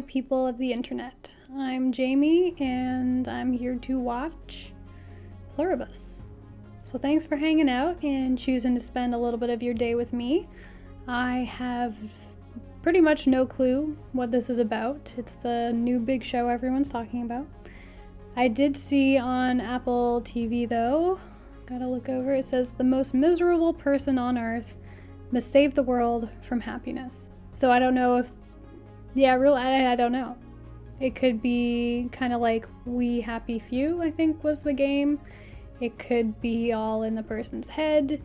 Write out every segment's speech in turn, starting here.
Hello, people of the internet. I'm Jamie, and I'm here to watch Pluribus. So thanks for hanging out and choosing to spend a little bit of your day with me. I have pretty much no clue what this is about. It's the new big show everyone's talking about. I did see on Apple TV, though, gotta look over, it says the most miserable person on earth must save the world from happiness. So I don't know if, I don't know. It could be kind of like We Happy Few, I think was the game. It could be all in the person's head,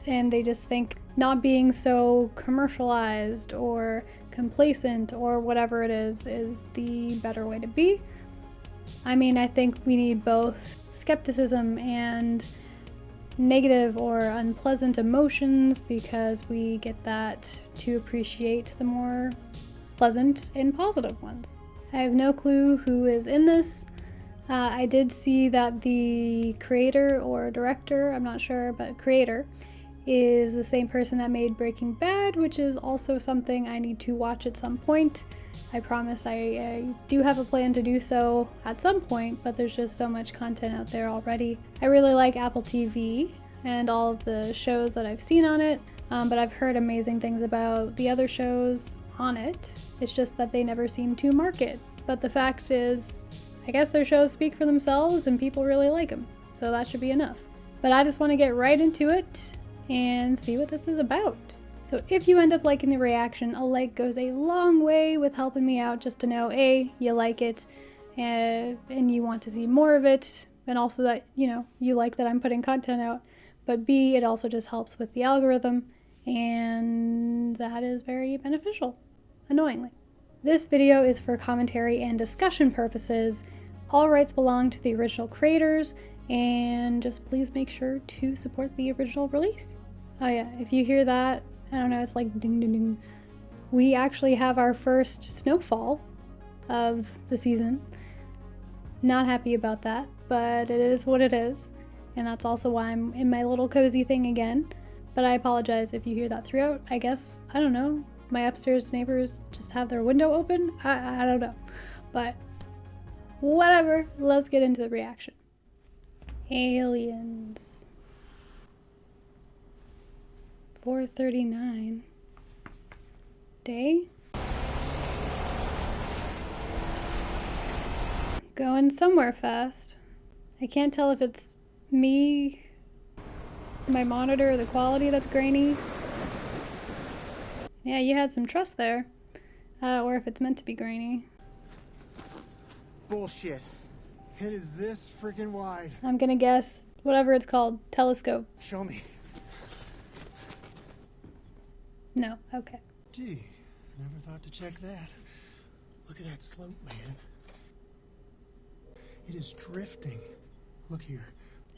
and they just think not being so commercialized or complacent or whatever it is the better way to be. I mean, I think we need both skepticism and negative or unpleasant emotions because we get that to appreciate the more pleasant and positive ones. I have no clue who is in this. I did see that the creator or director, I'm not sure, but creator, is the same person that made Breaking Bad, which is also something I need to watch at some point. I promise I do have a plan to do so at some point, but there's just so much content out there already. I really like Apple TV and all of the shows that I've seen on it, but I've heard amazing things about the other shows on it. It's just that they never seem to market. But the fact is, I guess their shows speak for themselves and people really like them, so that should be enough. But I just want to get right into it and see what this is about. So if you end up liking the reaction, a like goes a long way with helping me out just to know A, you like it and you want to see more of it, and also that, you like that I'm putting content out, but B, it also just helps with the algorithm, and that is very beneficial, annoyingly. This video is for commentary and discussion purposes. All rights belong to the original creators, and just please make sure to support the original release. Oh yeah, if you hear that, I don't know, it's like ding ding ding. We actually have our first snowfall of the season. Not happy about that, but it is what it is. And that's also why I'm in my little cozy thing again. But I apologize if you hear that throughout. I guess, I don't know, my upstairs neighbors just have their window open? I don't know. But whatever, let's get into the reaction. Aliens. 4:39. Day? Going somewhere fast. I can't tell if it's me, my monitor, or the quality that's grainy. Yeah, you had some trust there. Or if it's meant to be grainy. Bullshit. It is this freaking wide. I'm gonna guess whatever it's called, telescope. Show me. No, okay. Gee, never thought to check that. Look at that slope, man. It is drifting. Look here.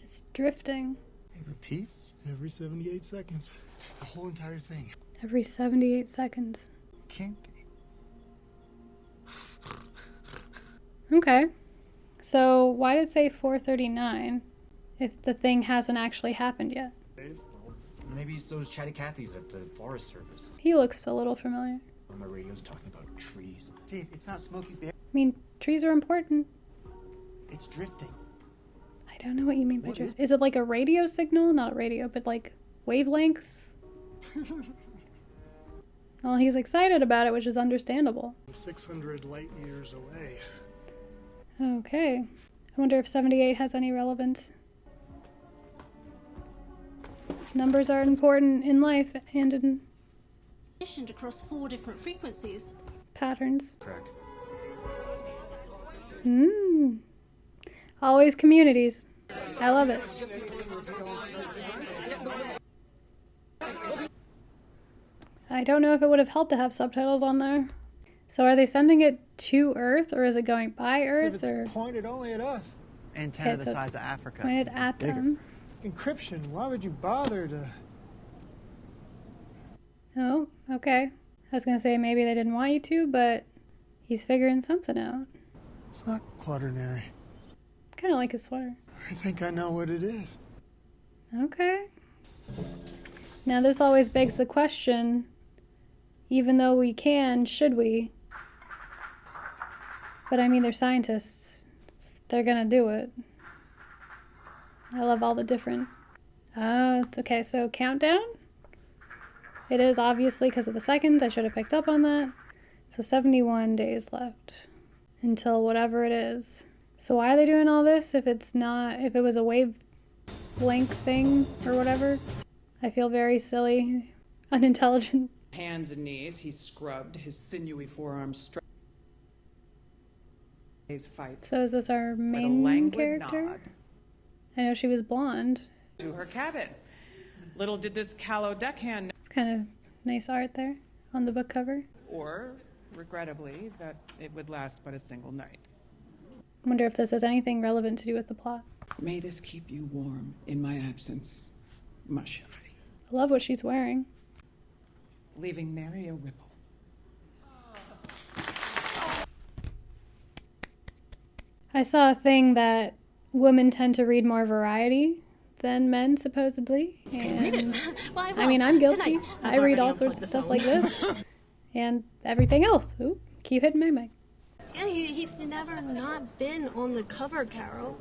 It's drifting. It repeats every 78 seconds. The whole entire thing. Every 78 seconds. Can't be. Okay. So why did it say 4:39 if the thing hasn't actually happened yet? Maybe it's those chatty Cathys at the Forest Service. He looks a little familiar. On the radio's talking about trees. Dave, it's not Smokey Bear. I mean, trees are important. It's drifting. I don't know what you mean by What drift. Is it like a radio signal? Not a radio, but like wavelength? Well, he's excited about it, which is understandable. 600 light years away. Okay. I wonder if 78 has any relevance. Numbers are important in life and in across 4 different frequencies. patterns. Crack. Always communities. I love it. I don't know if it would have helped to have subtitles on there. So are they sending it to Earth, or is it going by Earth, If or it's pointed only at us. Antenna Okay, the so it's size of Africa. pointed at them? Encryption. Why would you bother to... Oh, okay. I was gonna say maybe they didn't want you to, but he's figuring something out. It's not quaternary. Kind of like his sweater. I think I know what it is. Okay. Now this always begs the question, even though we can, should we? But I mean, they're scientists. They're gonna do it. I love all the different... Oh, it's okay. So countdown? It is obviously because of the seconds. I should have picked up on that. So 71 days left until whatever it is. So why are they doing all this if it's not, if it was a wavelength thing or whatever? I feel very silly, unintelligent. Hands and knees, he scrubbed his sinewy forearms straight. His fight. So is this our With a main languid character? nod I know she was blonde. to her cabin. Little did this callow deckhand It's kind of nice art there on the book cover. or, regrettably, that it would last but a single night. I wonder if this has anything relevant to do with the plot. May this keep you warm in my absence, ma chérie. I love what she's wearing. Leaving nary a ripple. I saw a thing that women tend to read more variety than men, supposedly. And Well, I mean, I'm guilty. Tonight, I I've read already all sorts unplugged of the stuff phone. like this. And everything else. Ooh, keep hitting my mic. Yeah, he's never not been on the cover, Carol.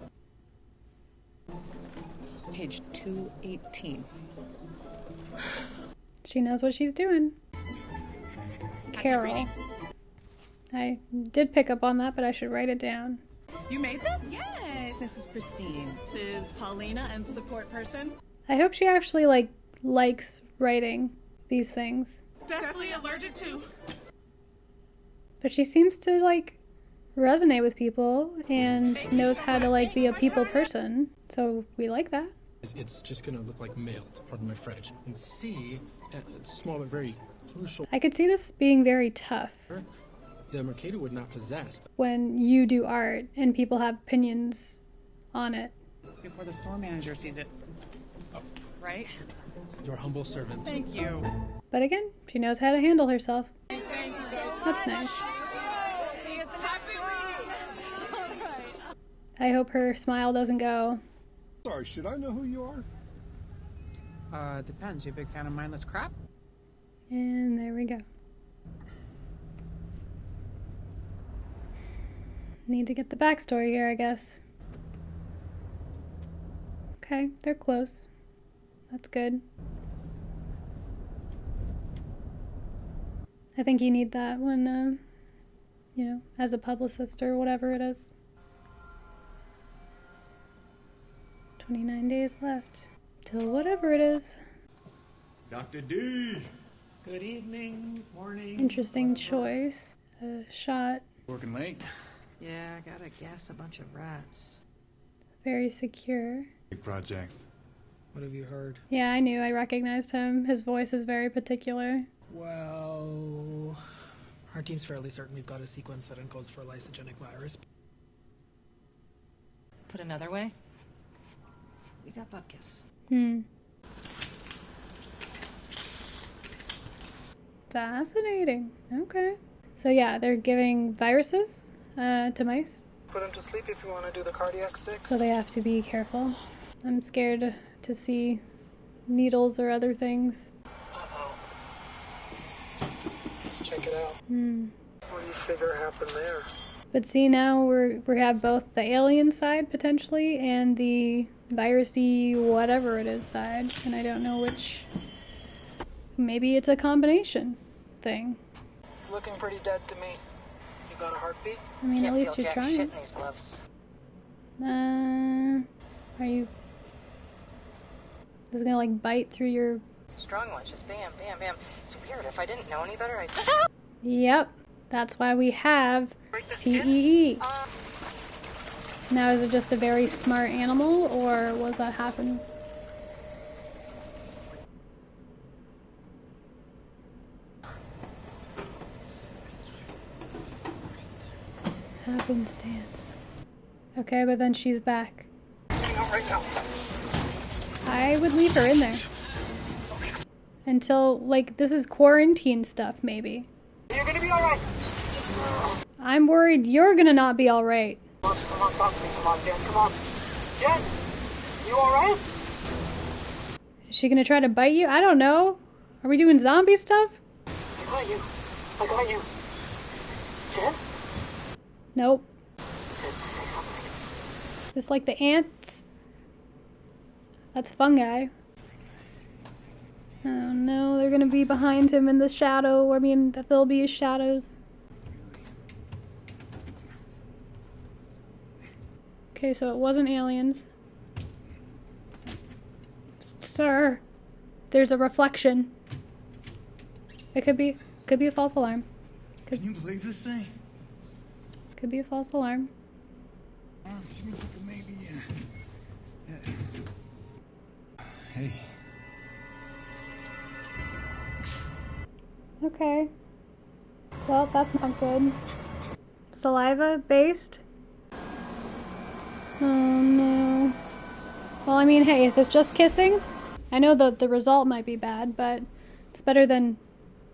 Page 218. She knows what she's doing. Carol. I did pick up on that, but I should write it down. You made this? Yes, this is Christine. This is Paulina and support person. I hope she actually, likes writing these things. Definitely allergic to. But she seems to, resonate with people and knows how to, be a people person. So we like that. It's just gonna look like mailed, pardon my French. And C, it's small but very crucial. I could see this being very tough The Mercator would not possess. when you do art and people have opinions on it. Before the store manager sees it. Right? Your humble servant. Thank you. But again, she knows how to handle herself. That's nice. I hope her smile doesn't go. Sorry, should I know who you are? Depends. You a big fan of mindless crap? And there we go. Need to get the backstory here, I guess. Okay, they're close. That's good. I think you need that when, as a publicist or whatever it is. 29 days left. Till whatever it is. Dr. D! Good evening, morning. Interesting choice. Shot. Working late? Yeah, I gotta gas a bunch of rats. Very secure. Big project. What have you heard? Yeah, I knew. I recognized him. His voice is very particular. Well, our team's fairly certain we've got a sequence that encodes for a lysogenic virus. Put another way, we got bupkis. Fascinating. Okay. So yeah, they're giving viruses to mice. Put them to sleep if you want to do the cardiac sticks. So they have to be careful. I'm scared to see needles or other things. Uh-oh. Check it out. What do you figure happened there? But see, now we have both the alien side potentially and the virusy whatever it is side, and I don't know which. Maybe it's a combination thing. It's looking pretty dead to me. You got a heartbeat? I mean, at least you're trying. Shit in these gloves. Are you? Is it gonna bite through your? Strong ones, just bam, bam, bam. It's weird. If I didn't know any better, I'd. Yep, that's why we have PEE. Now, is it just a very smart animal, or was that happen? Happenstance. Okay, but then she's back. Hang on right now. I would leave her in there. Until, this is quarantine stuff, maybe. You're gonna be alright. I'm worried you're gonna not be alright. Come on, talk to me. Come on, Jen. Come on. Jen, you alright? Is she gonna try to bite you? I don't know. Are we doing zombie stuff? I got you. I got you. Jen? Nope. Is this like the ants? That's fungi. Oh no, they're gonna be behind him in the shadow. I mean, that they'll be his shadows. Okay, so it wasn't aliens. Sir, there's a reflection. It could be a false alarm. Can you believe this thing? Could be a false alarm. See if we can maybe, Hey. Okay. Well, that's not good. Saliva based? Oh no. Well, I mean, hey, if it's just kissing, I know that the result might be bad, but it's better than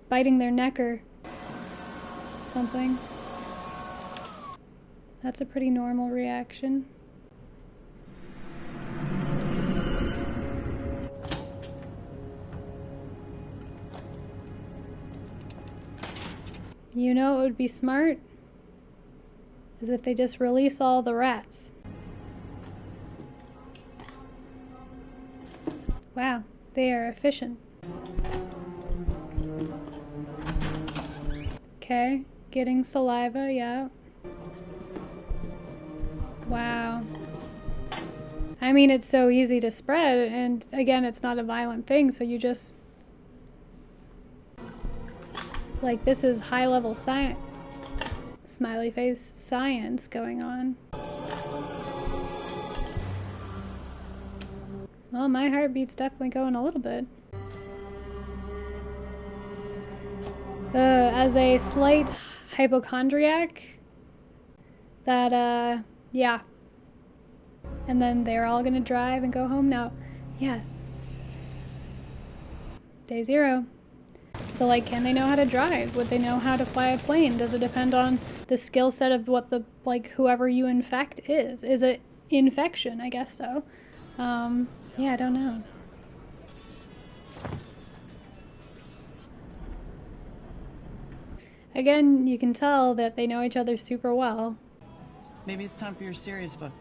biting their neck or something. That's a pretty normal reaction. You know, it would be smart is if they just release all the rats. Wow, they are efficient. Okay, getting saliva, yeah. Wow. I mean, it's so easy to spread, and again, it's not a violent thing, so you just... Like, this is high-level science. Smiley face science going on. Well, my heartbeat's definitely going a little bit. As a slight hypochondriac, that, yeah. And then they're all gonna drive and go home now. Yeah. Day 0. So, like, can they know how to drive? Would they know how to fly a plane? Does it depend on the skill set of what the, like, whoever you infect is? Is it infection? I guess so. Yeah, I don't know. Again, you can tell that they know each other super well. Maybe it's time for your serious book.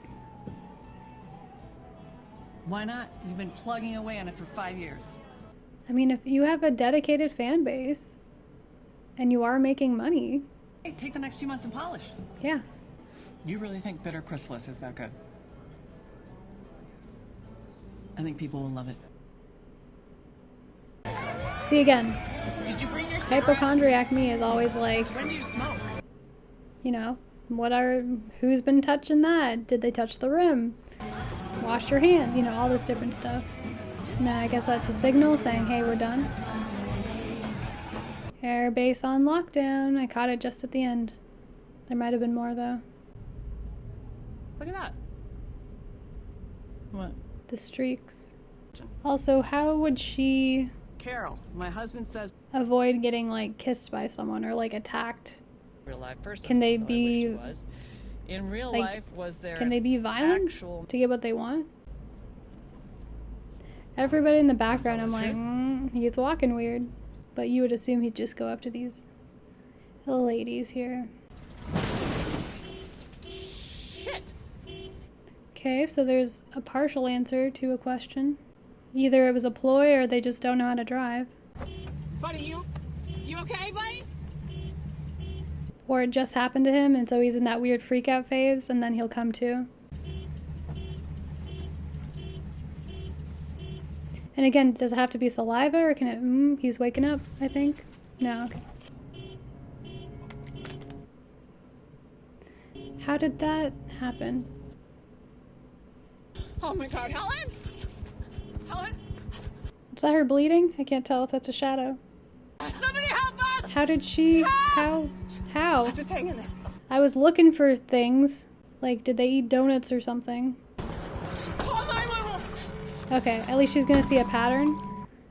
Why not? You've been plugging away on it for 5 years. I mean, if you have a dedicated fan base and you are making money. Hey, take the next few months and polish. Yeah. You really think Bitter Chrysalis is that good? I think people will love it. See, again, Did you bring your hypochondriac me is always like, When do you smoke? you know, who's been touching that? Did they touch the rim? Wash your hands, you know, all this different stuff. Now, I guess that's a signal saying, hey, we're done. Air base on lockdown. I caught it just at the end. There might have been more, though. Look at that. What? The streaks. Also, how would she Carol, my husband says avoid getting, like, kissed by someone or, like, attacked? real life person. Can they although I be, wish she was. In real like, life, was there can they be violent actual to get what they want? Everybody in the background, I'm like, he's walking weird. But you would assume he'd just go up to these ladies here. shit? Okay, so there's a partial answer to a question. Either it was a ploy or they just don't know how to drive. Buddy, you okay, buddy? Or it just happened to him and so he's in that weird freak out phase and then he'll come to. And again, does it have to be saliva or can it, he's waking up, I think? No, okay. How did that happen? Oh my god, Helen! Helen! Is that her bleeding? I can't tell if that's a shadow. Somebody help us! How did she, how? Just hang in there. I was looking for things, like did they eat donuts or something? Call 911! Okay, at least she's gonna see a pattern.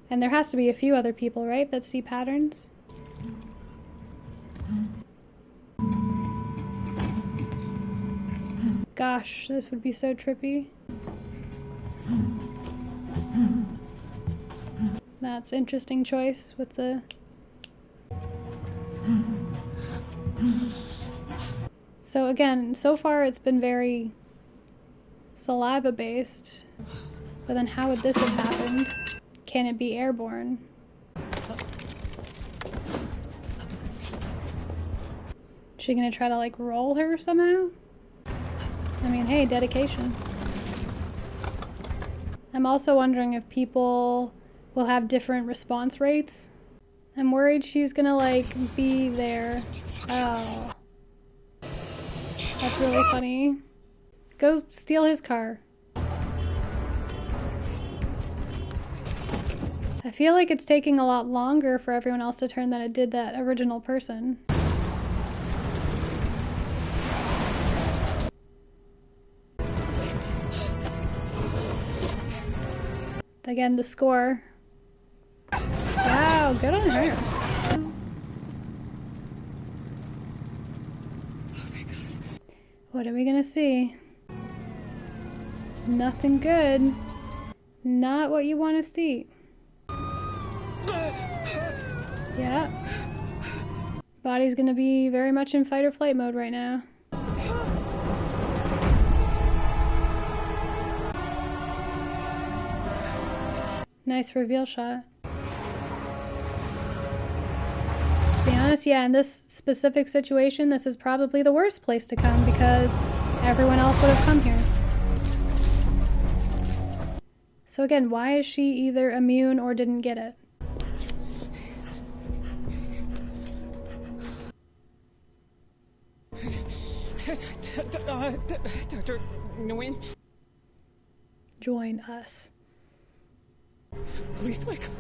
And there has to be a few other people, right, that see patterns? Gosh, this would be so trippy. That's interesting choice with the... So again, so far it's been very saliva based, but then how would this have happened? Can it be airborne? Is she gonna try to like roll her somehow? I mean, hey, dedication. I'm also wondering if people will have different response rates. I'm worried she's gonna like be there. Oh. That's really funny. Go steal his car. I feel like it's taking a lot longer for everyone else to turn than it did that original person. Again, the score. Wow, good on her. What are we gonna see? Nothing good. Not what you want to see. Yeah. Body's gonna be very much in fight or flight mode right now. Nice reveal shot. To be honest, yeah, in this specific situation, this is probably the worst place to come because everyone else would have come here. So again, why is she either immune or didn't get it? Dr. Nguyen, Join us. please wake up.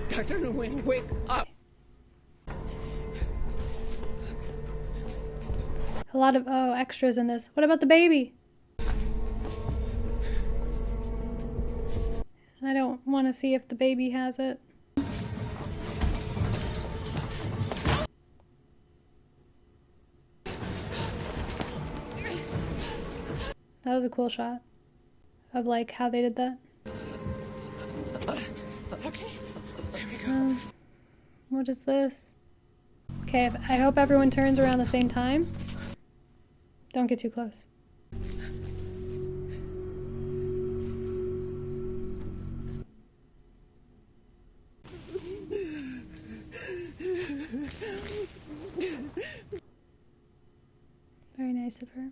Dr. Nguyen, wake up. A lot of, oh, extras in this. What about the baby? I don't want to see if the baby has it. That was a cool shot of like how they did that. Okay, there we go. What is this? Okay, I hope everyone turns around the same time. Don't get too close. Very nice of her.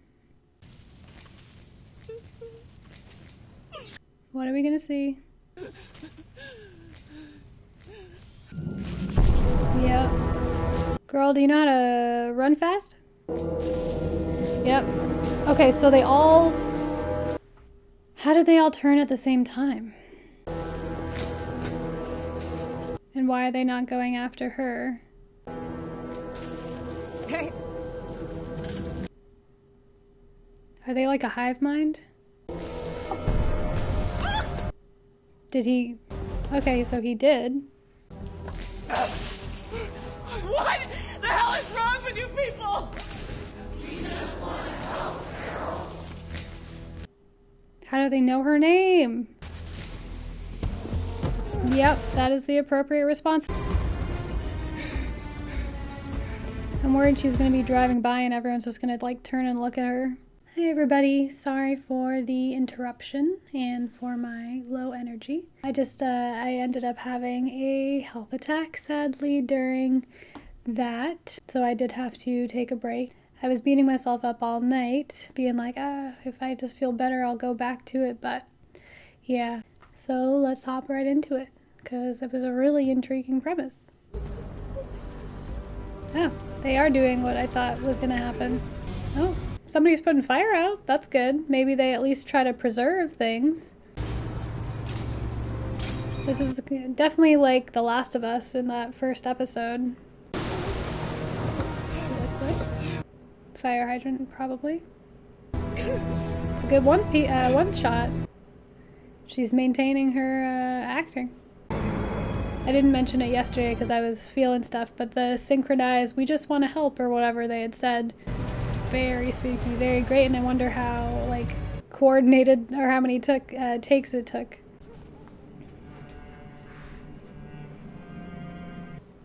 What are we gonna see? Yep. Girl, do you know how to run fast? Yep. Okay, so they all... How did they all turn at the same time? And why are they not going after her? Hey. Are they like a hive mind? Did he... Okay, so he did. What the hell is wrong with you people? How do they know her name? Yep, that is the appropriate response. I'm worried she's gonna be driving by and everyone's just gonna like turn and look at her. Hey everybody, sorry for the interruption and for my low energy. I ended up having a health attack sadly during that, so I did have to take a break. I was beating myself up all night, being like, if I just feel better, I'll go back to it, but yeah. So let's hop right into it, because it was a really intriguing premise. Oh, they are doing what I thought was gonna happen. Oh. Somebody's putting fire out. That's good. Maybe they at least try to preserve things. This is definitely like The Last of Us in that first episode. Fire hydrant, probably. It's a good one shot. She's maintaining her acting. I didn't mention it yesterday because I was feeling stuff, but the synchronized, we just want to help or whatever they had said. Very spooky, very great, and I wonder how like coordinated or how many takes it took.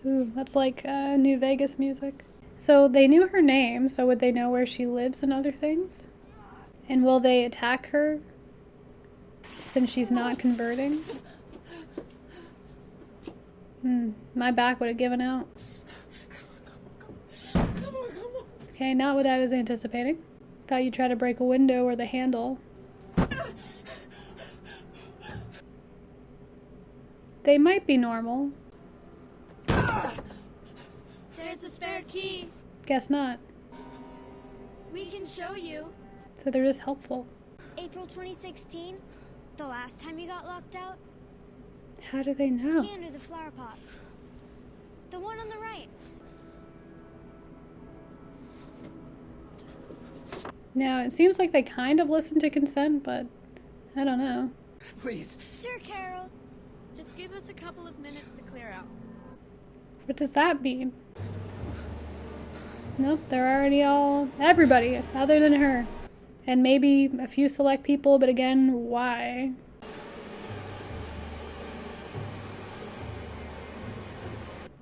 Ooh, that's like New Vegas music. So they knew her name, so would they know where she lives and other things? And will they attack her since she's not converting? My back would have given out. Okay, not what I was anticipating. Thought you'd try to break a window or the handle. They might be normal. There's a spare key. Guess not. We can show you. So they're just helpful. April 2016, the last time you got locked out. How do they know? Key under the flower pot. The one on the right. Now, it seems like they kind of listen to consent, but I don't know. Please. Sure, Carol. Just give us a couple of minutes to clear out. What does that mean? Nope, they're already everybody, other than her. And maybe a few select people, but again, why?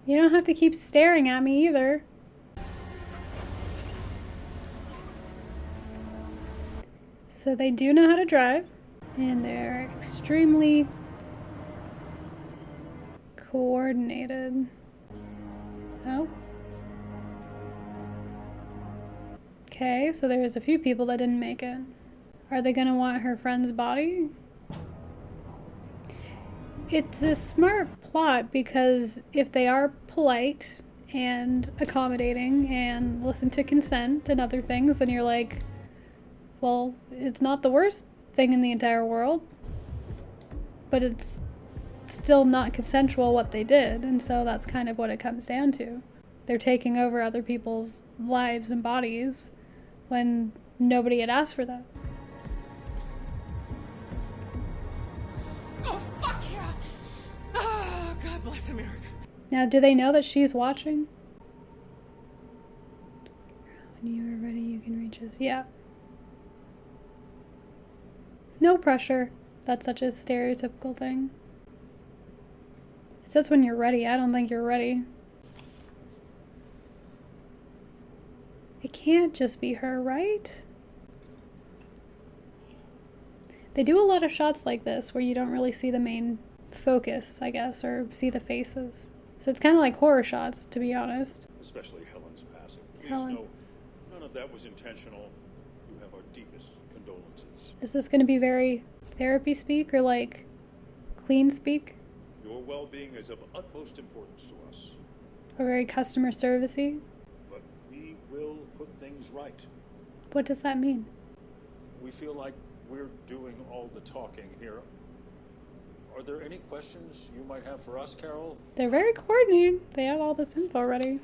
You don't have to keep staring at me either. So they do know how to drive, and they're extremely coordinated. Oh. Okay, so there's a few people that didn't make it. Are they gonna want her friend's body? It's a smart plot because if they are polite and accommodating and listen to consent and other things, then you're like, well, it's not the worst thing in the entire world, but it's still not consensual what they did, and so that's kind of what it comes down to. They're taking over other people's lives and bodies when nobody had asked for that. Oh, fuck yeah! Oh, God bless America. Now, do they know that she's watching? When you are ready, you can reach us. Yeah. No pressure. That's such a stereotypical thing. It says when you're ready. I don't think you're ready. It can't just be her, right? They do a lot of shots like this where you don't really see the main focus, I guess, or see the faces. So it's kind of like horror shots, to be honest. Especially Helen's passing. Please Helen. know, none of that was intentional. You have our deepest condolences. Is this going to be very therapy speak or like clean speak? Your well-being is of utmost importance to us. Or very customer servicey? But we will put things right. What does that mean? We feel like we're doing all the talking here. Are there any questions you might have for us, Carol? They're very coordinated. They have all this info ready.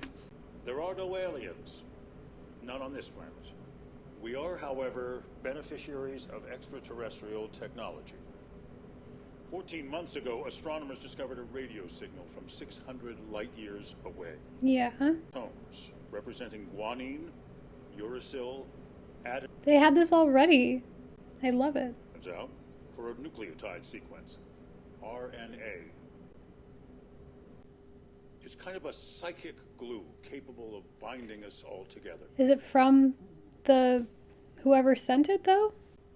There are no aliens. None on this planet. We are, however, beneficiaries of extraterrestrial technology. 14 months ago, astronomers discovered a radio signal from 600 light years away. Yeah. Tones representing guanine, uracil, added They had this already. I love it. out for a nucleotide sequence, RNA. It's kind of a psychic glue capable of binding us all together. Is it from the whoever sent it, though?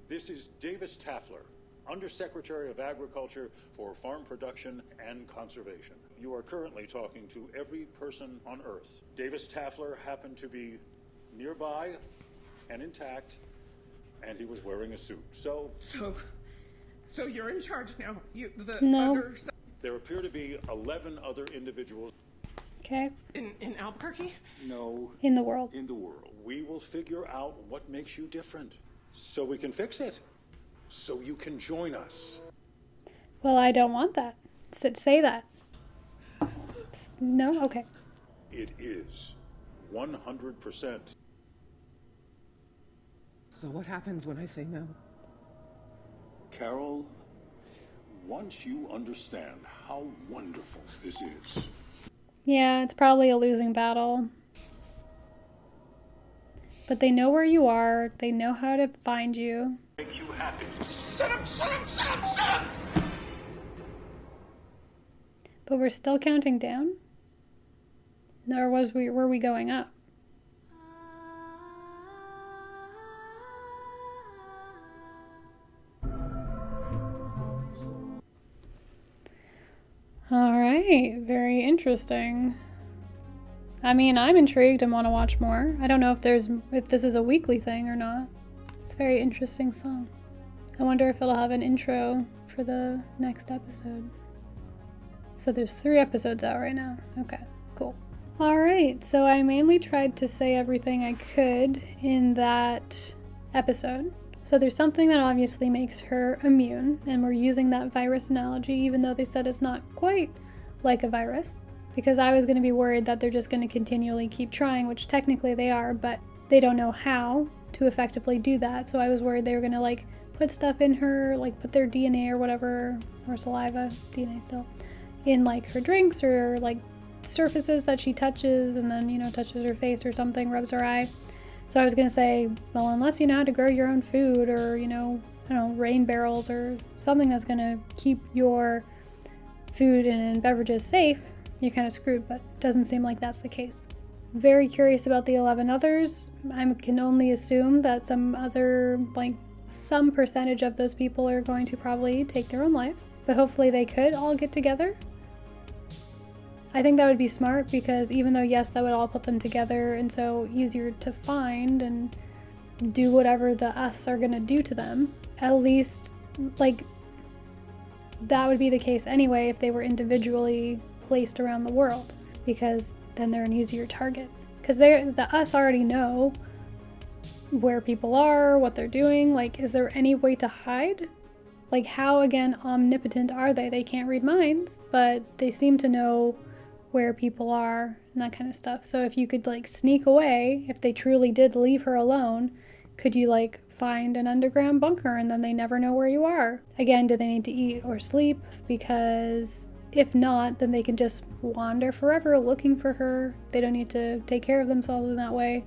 This is Davis Taffler, Undersecretary of Agriculture for Farm Production and Conservation. You are currently talking to every person on Earth. Davis Taffler happened to be nearby and intact, and he was wearing a suit. So you're in charge now. No. there appear to be 11 other individuals. Okay. In Albuquerque? No. In the world. In the world. We will figure out what makes you different, so we can fix it, so you can join us. Well, I don't want that. Say that. No? Okay. It is 100%. So what happens when I say no? Carol, once you understand how wonderful this is. Yeah, it's probably a losing battle. But they know where you are. They know how to find you. Make you happy. But we're still counting down? Or were we going up? right, very interesting. I mean, I'm intrigued and want to watch more. I don't know if this is a weekly thing or not. It's a very interesting song. I wonder if it'll have an intro for the next episode. So there's 3 episodes out right now. Okay, cool. Alright, so I mainly tried to say everything I could in that episode. So there's something that obviously makes her immune, and we're using that virus analogy even though they said it's not quite like a virus. Because I was going to be worried that they're just going to continually keep trying, which technically they are, but they don't know how to effectively do that. So I was worried they were going to like put stuff in her, like put their DNA or whatever, or saliva, DNA still, in like her drinks or like surfaces that she touches, and then, you know, touches her face or something, rubs her eye. So I was going to say, well, unless you know how to grow your own food, or, you know, I don't know, rain barrels or something that's going to keep your food and beverages safe, you're kind of screwed, but it doesn't seem like that's the case. Very curious about the 11 others. I can only assume that some percentage of those people are going to probably take their own lives, but hopefully they could all get together. I think that would be smart, because even though, yes, that would all put them together and so easier to find and do whatever the us are going to do to them, at least, like, that would be the case anyway if they were individually placed around the world, because then they're an easier target. Because the us already know where people are, what they're doing. Like, is there any way to hide? Like, how, again, omnipotent are they? They can't read minds, but they seem to know where people are and that kind of stuff. So if you could like sneak away, if they truly did leave her alone, could you like find an underground bunker and then they never know where you are? Again, do they need to eat or sleep? Because if not, then they can just wander forever looking for her. They don't need to take care of themselves in that way.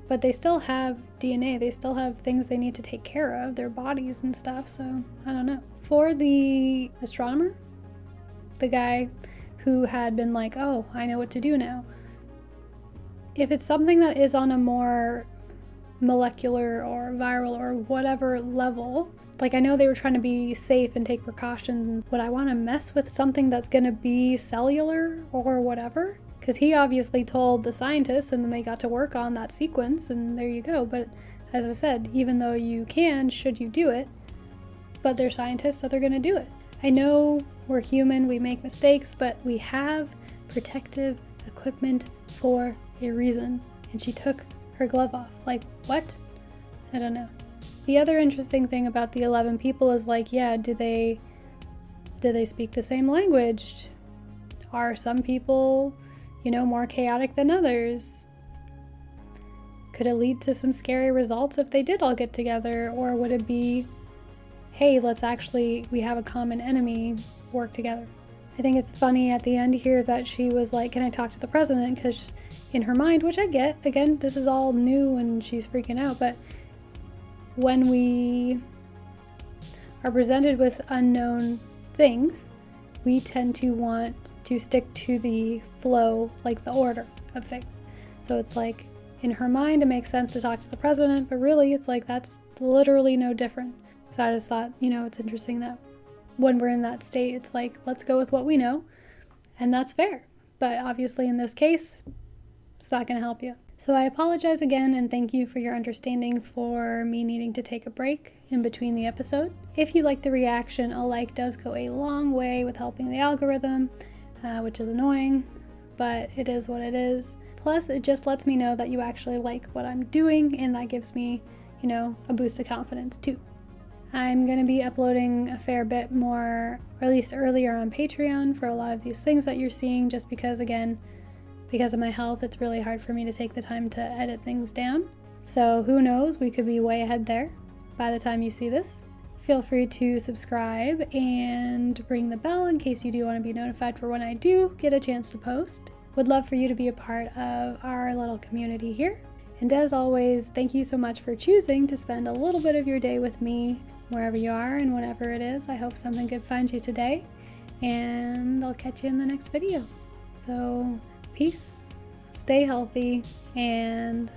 But they still have DNA. They still have things they need to take care of, their bodies and stuff. So I don't know. For the astronomer, the guy who had been like, oh, I know what to do now. If it's something that is on a more molecular or viral or whatever level, like, I know they were trying to be safe and take precautions. Would I want to mess with something that's going to be cellular or whatever? Because he obviously told the scientists, and then they got to work on that sequence, and there you go. But as I said, even though you can, should you do it, but they're scientists, so they're going to do it. I know we're human, we make mistakes, but we have protective equipment for a reason. And she took her glove off. Like, what? I don't know. The other interesting thing about the 11 people is like, yeah, do they speak the same language? Are some people, you know, more chaotic than others? Could it lead to some scary results if they did all get together? Or would it be, hey, we have a common enemy, work together? I think it's funny at the end here that she was like, can I talk to the president? Because in her mind, which I get, again, this is all new and she's freaking out, but when we are presented with unknown things, we tend to want to stick to the flow, like the order of things. So it's like, in her mind, it makes sense to talk to the president, but really it's like, that's literally no different. So I just thought, you know, it's interesting that when we're in that state, it's like, let's go with what we know, and that's fair. But obviously in this case, it's not going to help you. So I apologize again, and thank you for your understanding for me needing to take a break in between the episode. If you like the reaction, a like does go a long way with helping the algorithm, which is annoying, but it is what it is. Plus, it just lets me know that you actually like what I'm doing, and that gives me, you know, a boost of confidence too. I'm going to be uploading a fair bit more, or at least earlier, on Patreon for a lot of these things that you're seeing, just because, again, because of my health, it's really hard for me to take the time to edit things down. So who knows, we could be way ahead there by the time you see this. Feel free to subscribe and ring the bell in case you do want to be notified for when I do get a chance to post. Would love for you to be a part of our little community here. And as always, thank you so much for choosing to spend a little bit of your day with me, wherever you are and whatever it is. I hope something good finds you today, and I'll catch you in the next video. So, peace, stay healthy, and